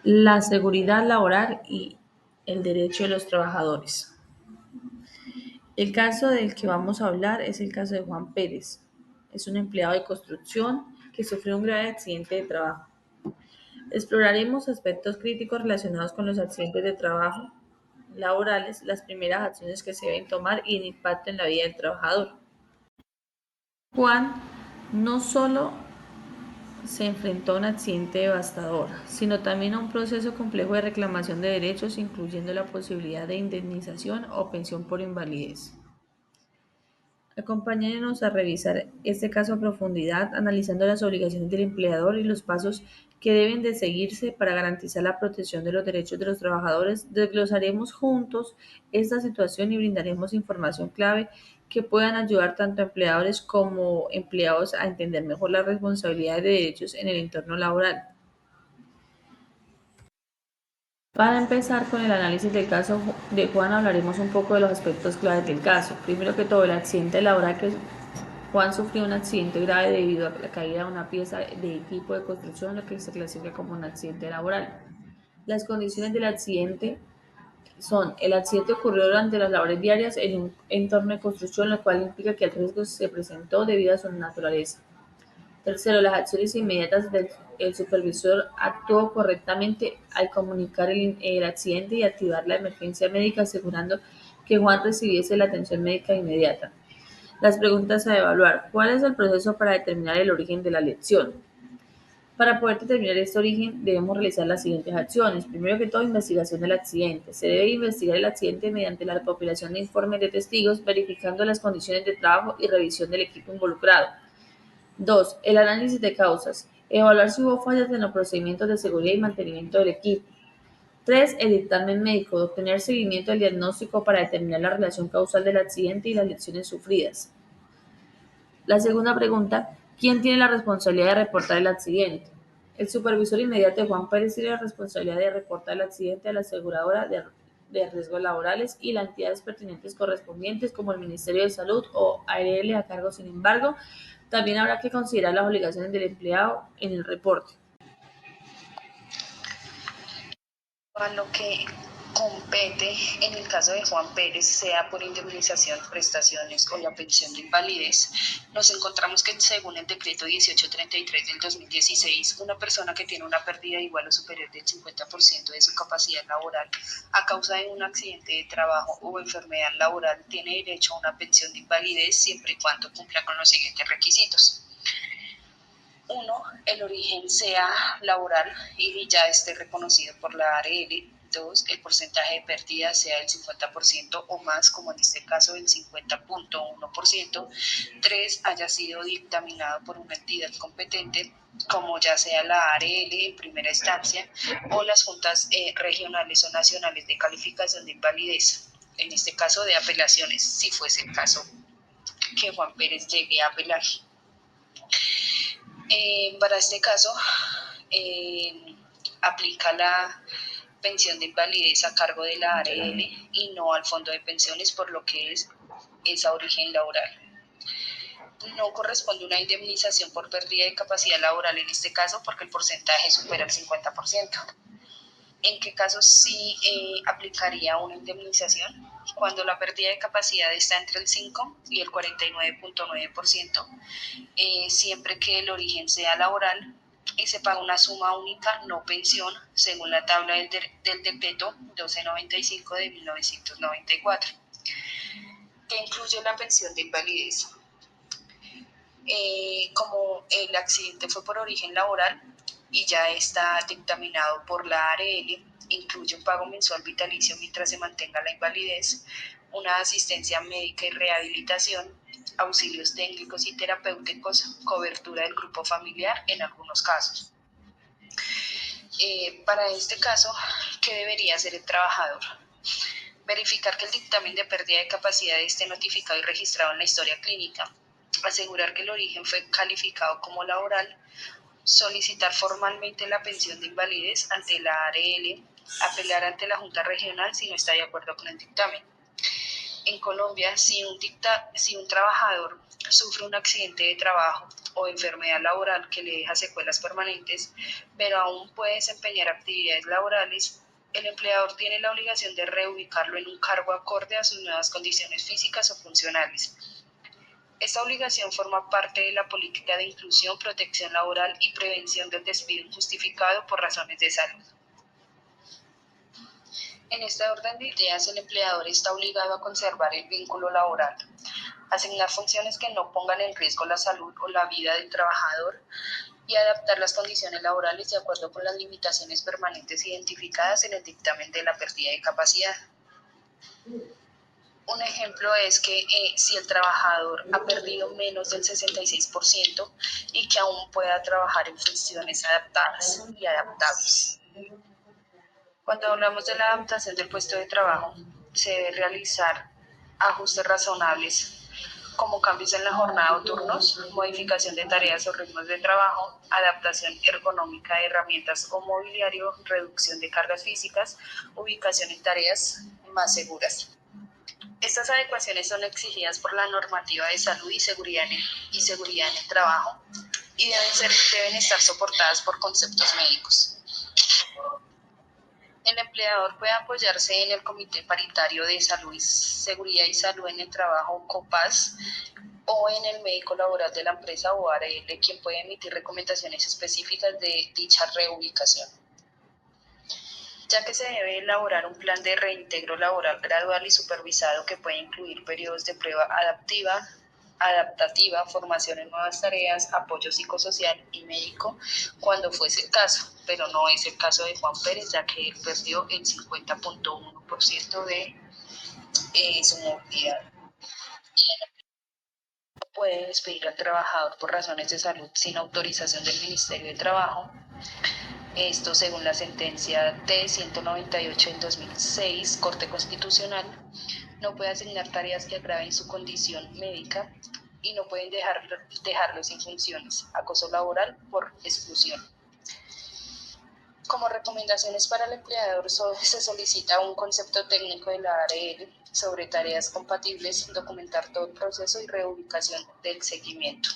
la seguridad laboral y el derecho de los trabajadores. El caso del que vamos a hablar es el caso de Juan Pérez. Es un empleado de construcción que sufrió un grave accidente de trabajo. Exploraremos aspectos críticos relacionados con los accidentes de trabajo laborales, las primeras acciones que se deben tomar y el impacto en la vida del trabajador. Juan no solo se enfrentó a un accidente devastador, sino también a un proceso complejo de reclamación de derechos, incluyendo la posibilidad de indemnización o pensión por invalidez. Acompáñenos a revisar este caso a profundidad, analizando las obligaciones del empleador y los pasos que deben de seguirse para garantizar la protección de los derechos de los trabajadores. Desglosaremos juntos esta situación y brindaremos información clave que puedan ayudar tanto a empleadores como empleados a entender mejor las responsabilidades de derechos en el entorno laboral. Para empezar con el análisis del caso de Juan, hablaremos un poco de los aspectos claves del caso. Primero que todo, el accidente laboral que Juan sufrió un accidente grave debido a la caída de una pieza de equipo de construcción, lo que se clasifica como un accidente laboral. Las condiciones del accidente son: el accidente ocurrió durante las labores diarias en un entorno de construcción, lo cual implica que el riesgo se presentó debido a su naturaleza. Tercero, las acciones inmediatas del supervisor actuó correctamente al comunicar el accidente y activar la emergencia médica, asegurando que Juan recibiese la atención médica inmediata. Las preguntas a evaluar: ¿cuál es el proceso para determinar el origen de la lesión? Para poder determinar este origen, debemos realizar las siguientes acciones. Primero que todo, investigación del accidente. Se debe investigar el accidente mediante la recopilación de informes de testigos, verificando las condiciones de trabajo y revisión del equipo involucrado. 2. El análisis de causas. Evaluar si hubo fallas en los procedimientos de seguridad y mantenimiento del equipo. 3. El dictamen médico. Obtener seguimiento del diagnóstico para determinar la relación causal del accidente y las lesiones sufridas. La segunda pregunta: ¿quién tiene la responsabilidad de reportar el accidente? El supervisor inmediato de Juan Pérez tiene la responsabilidad de reportar el accidente a la aseguradora de riesgos laborales y las entidades pertinentes correspondientes como el Ministerio de Salud o ARL a cargo. Sin embargo, también habrá que considerar las obligaciones del empleado en el reporte. A lo que compete en el caso de Juan Pérez, sea por indemnización, prestaciones o la pensión de invalidez, nos encontramos que según el decreto 1833 del 2016, una persona que tiene una pérdida igual o superior del 50% de su capacidad laboral a causa de un accidente de trabajo o enfermedad laboral tiene derecho a una pensión de invalidez siempre y cuando cumpla con los siguientes requisitos. 1. El origen sea laboral y ya esté reconocido por la ARL. 2. El porcentaje de pérdida sea del 50% o más, como en este caso el 50.1%. 3. Haya sido dictaminado por una entidad competente, como ya sea la ARL en primera instancia o las juntas regionales o nacionales de calificación de invalidez, en este caso de apelaciones, si fuese el caso que Juan Pérez llegue a apelar. Para este caso, aplica la pensión de invalidez a cargo de la ARL y no al fondo de pensiones, por lo que es a origen laboral. No corresponde una indemnización por pérdida de capacidad laboral en este caso, porque el porcentaje supera el 50%. ¿En qué casos sí aplicaría una indemnización? Cuando la pérdida de capacidad está entre el 5 y el 49.9%, siempre que el origen sea laboral, y se paga una suma única, no pensión, según la tabla del decreto 1295 de 1994, que incluye la pensión de invalidez. Como el accidente fue por origen laboral y ya está dictaminado por la ARL, incluye un pago mensual vitalicio mientras se mantenga la invalidez, una asistencia médica y rehabilitación, auxilios técnicos y terapéuticos, cobertura del grupo familiar en algunos casos. Para este caso, ¿qué debería hacer el trabajador? Verificar que el dictamen de pérdida de capacidad esté notificado y registrado en la historia clínica, asegurar que el origen fue calificado como laboral, solicitar formalmente la pensión de invalidez ante la ARL, apelar ante la Junta Regional si no está de acuerdo con el dictamen. En Colombia, si un trabajador sufre un accidente de trabajo o enfermedad laboral que le deja secuelas permanentes, pero aún puede desempeñar actividades laborales, el empleador tiene la obligación de reubicarlo en un cargo acorde a sus nuevas condiciones físicas o funcionales. Esta obligación forma parte de la política de inclusión, protección laboral y prevención del despido injustificado por razones de salud. En este orden de ideas, el empleador está obligado a conservar el vínculo laboral, asignar funciones que no pongan en riesgo la salud o la vida del trabajador y adaptar las condiciones laborales de acuerdo con las limitaciones permanentes identificadas en el dictamen de la pérdida de capacidad. Un ejemplo es que si el trabajador ha perdido menos del 66% y que aún pueda trabajar en funciones adaptadas y adaptables. Cuando hablamos de la adaptación del puesto de trabajo, se debe realizar ajustes razonables como cambios en la jornada o turnos, modificación de tareas o ritmos de trabajo, adaptación ergonómica de herramientas o mobiliario, reducción de cargas físicas, ubicación en tareas más seguras. Estas adecuaciones son exigidas por la normativa de salud y seguridad en el trabajo y deben estar soportadas por conceptos médicos. El empleador puede apoyarse en el Comité Paritario de Salud, Seguridad y Salud en el Trabajo, COPAS, o en el médico laboral de la empresa o ARL, quien puede emitir recomendaciones específicas de dicha reubicación. Ya que se debe elaborar un plan de reintegro laboral gradual y supervisado que puede incluir periodos de prueba adaptativa, formación en nuevas tareas, apoyo psicosocial y médico cuando fuese el caso, pero no es el caso de Juan Pérez, ya que él perdió el 50.1% de su movilidad. Puede despedir al trabajador por razones de salud sin autorización del Ministerio de Trabajo. Esto según la sentencia T-198 en 2006, Corte Constitucional. No puede asignar tareas que agraven su condición médica y no pueden dejarlo sin funciones. Acoso laboral por exclusión. Como recomendaciones para el empleador se solicita un concepto técnico de la ARL sobre tareas compatibles, documentar todo el proceso y reubicación del seguimiento.